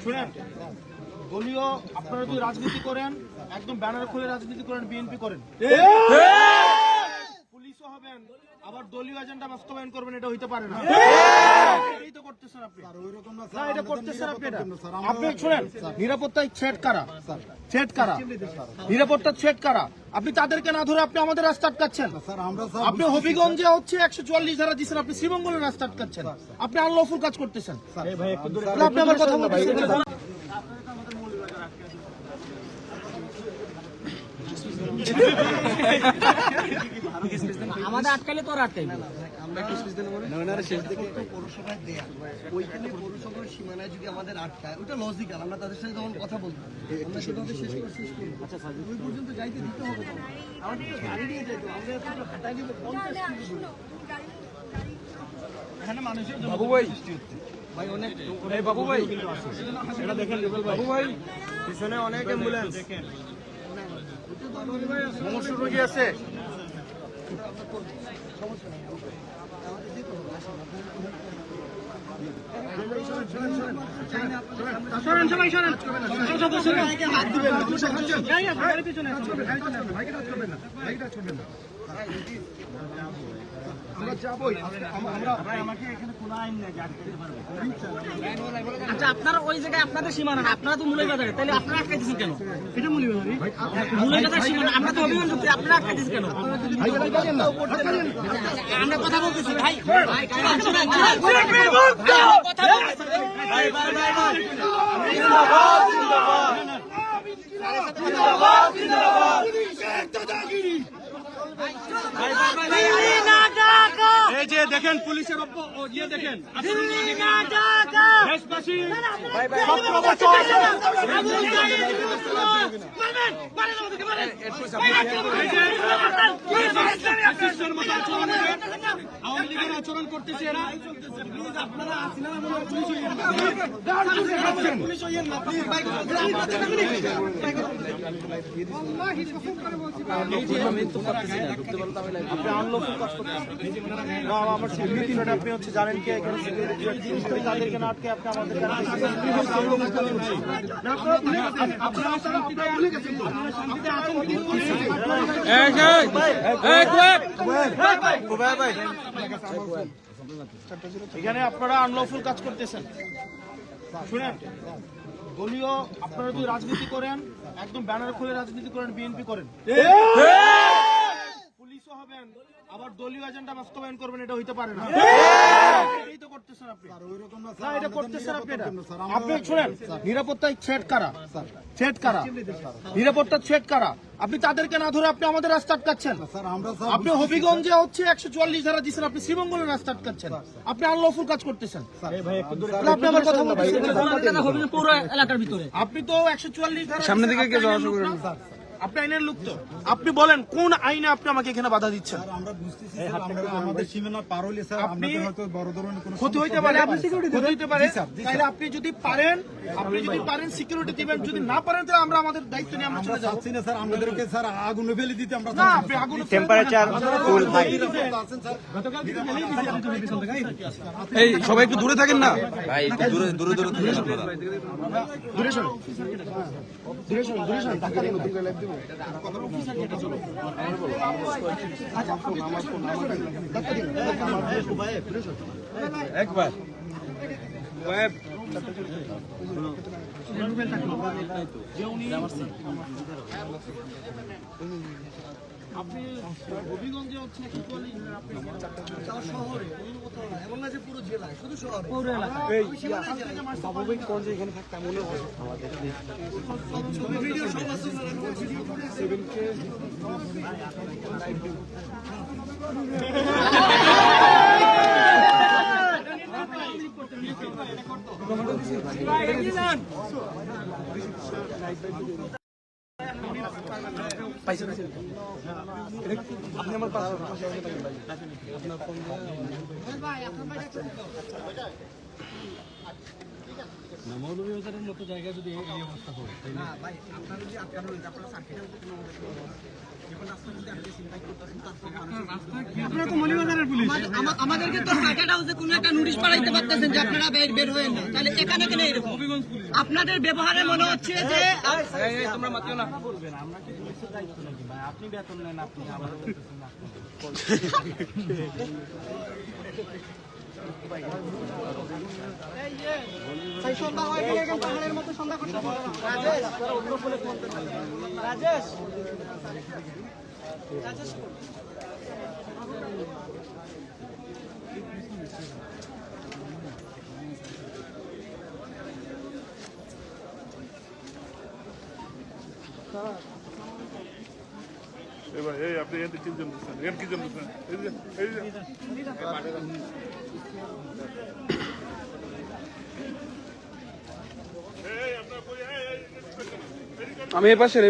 শুনেন, দলীয় আপনারা যদি রাজনীতি করেন, একদম ব্যানার খুলে রাজনীতি করেন, বিএনপি করেন, পুলিশও হবেন, আবার দলীয় এজেন্ডা বাস্তবায়ন করবেন, এটা হইতে পারে না। এই তো করতেছেন আপনি, না এটা করতেছেন আপনি। আপনি শুনেন, নিরাপত্তায় থ্রেট কারা, নিরাপত্তার থ্রেট কারা? আপনি তাদেরকে না ধরে আপনি আমাদের রাস্তা আটকাচ্ছেন। আপনি হবিগঞ্জে হচ্ছে 144 ধারা দিচ্ছেন, আপনি শ্রীমঙ্গলের রাস্তা আটকাচ্ছেন, আপনি আনলফুল কাজ করতেছেন। আপনি আমার কথা বলতেছেন। আমাদের আটকালে তো আটকাই পৌরসভায় দেয়া ওইখানে পৌরসভার সীমানায় যদি আমাদের আটকায়, ওটা লজিক্যাল। আমরা তাদের সাথে যখন কথা বলবো, আমরা সেভাবে শেষ করবো। আচ্ছা স্যার, ওই পর্যন্ত যাইতে দিতে হবে তো। আমাদের গাড়ি নিয়ে যাইতো, আমরা একটু হাঁটাই দিব 50 কিলো। এখানে মানুষের বাবু ভাই ভাই অনেক এই বাবু ভাই এটা দেখেন বাবু ভাই পিছনে অনেক অ্যাম্বুলেন্স দেখেন, সমস্যা রোগী আছে। আচ্ছা, আপনারা ওই জায়গায় আপনাদের সীমানা, আপনারা তো মূলের বাজারে, তাহলে আপনারা আটকাইতেছেন কেন? এটা মূলের বাজার সীমানা, আমরা তো অভিমান করছি, আপনারা আটকাইতেছেন কেন? আমরা কথা বলতেছি ভাই, এই যে দেখেন পুলিশের ইয়ে দেখেন, আওয়ামী লীগের আচরণ করতেছে এরা। আপনি হচ্ছে জানেন কে এখানে তাদেরকে না আটকে আপনি আমাদের এখানে আপনারা আনলফুল কাজ করতেছেন। শুনেন, দলীয় আপনারা যদি রাজনীতি করেন, একদম ব্যানার খুলে রাজনীতি করেন, বিএনপি করেন, পুলিশও হবেন, আবার দলীয় এজেন্ডা বাস্তবায়ন করবেন, এটা হইতে পারে না। এই তো করতেছেন আপনি, না এটা করতেছেন আপনি। আপনি শুনেন, নিরাপত্তায় থ্রেট কারা, নিরাপত্তার থ্রেট কারা? আপনি তাদেরকে না ধরে আপনি আমাদের রাস্তা আটকাচ্ছেন। আপনি হবিগঞ্জে হচ্ছে 144 ধারা দিচ্ছেন, আপনি শ্রীমঙ্গলের রাস্তা আটকাচ্ছেন, আপনি আনলফুল কাজ করতেছেন। আপনি আমার কথা বলতেছেন। পৌর এলাকার ভিতরে আপনি তো 144 ধারা সামনে দিকে আপনি আইনের লোক, তো আপনি বলেন কোন আইনে আপনি আমাকে এখানে বাধা দিচ্ছেন? আমরা বুঝতেছি আমাদের সীমানা পার হইলে স্যার আপনাদের হয়তো বড় ধরনের কোনো ক্ষতি হইতে পারে, তাহলে আপনি যদি পারেন সিকিউরিটি দিবেন, যদি না পারেন তাহলে আমরা আমাদের দায়িত্ব নিয়ে আমরা চলে যাচ্ছি না স্যার। আমাদেরকে স্যার আগুনে ফেলে দিতে আমরা না, আপনি আগুন টেম্পারেচার ফুল ভাই। এই সবাই একটু দূরে থাকেন না ভাই, একটু দূরে দূরে দূরে থাকেন আপনারা। দূরে সরুন, একবার আপনি হবিগঞ্জে হচ্ছে শহরে এমন না যে পুরো জেলায়, শুধু শহরে পৌর এলাকা এখানে থাকতাম মনে হয় আমাদের আপনি আমার পাশে আপনার ফোন মৌলভীবাজারের মতো জায়গায় যদি এই অবস্থা হয় না ভাই আপনারা যদি আটকানো হয়েছে আপনারা সার্কিটে আমাদেরকে তো সার্কিট হাউসে কোনো একটা নোটিশ পাঠাইতে পারতেছেন যে আপনারা বের হয়ে না, তাহলে এখানে কেন এরকম আপনাদের ব্যবহারে মনে হচ্ছে যে তোমরা মাতিও না আমরা কি পুলিশের দায়িত্ব নাকি ভাই? আপনি বেতন নেন, আপনি আমাদের বলতেছেন না। সন্ধ্যা হয়ে গেলে এখন পাহাড়ের মতো সন্ধ্যা করতে হবে। রাজেশ এবার এই আপনি এখান থেকে তিনজন বসছেন, এখানে কি জন বসছেন? এই যে আমি এই পাশের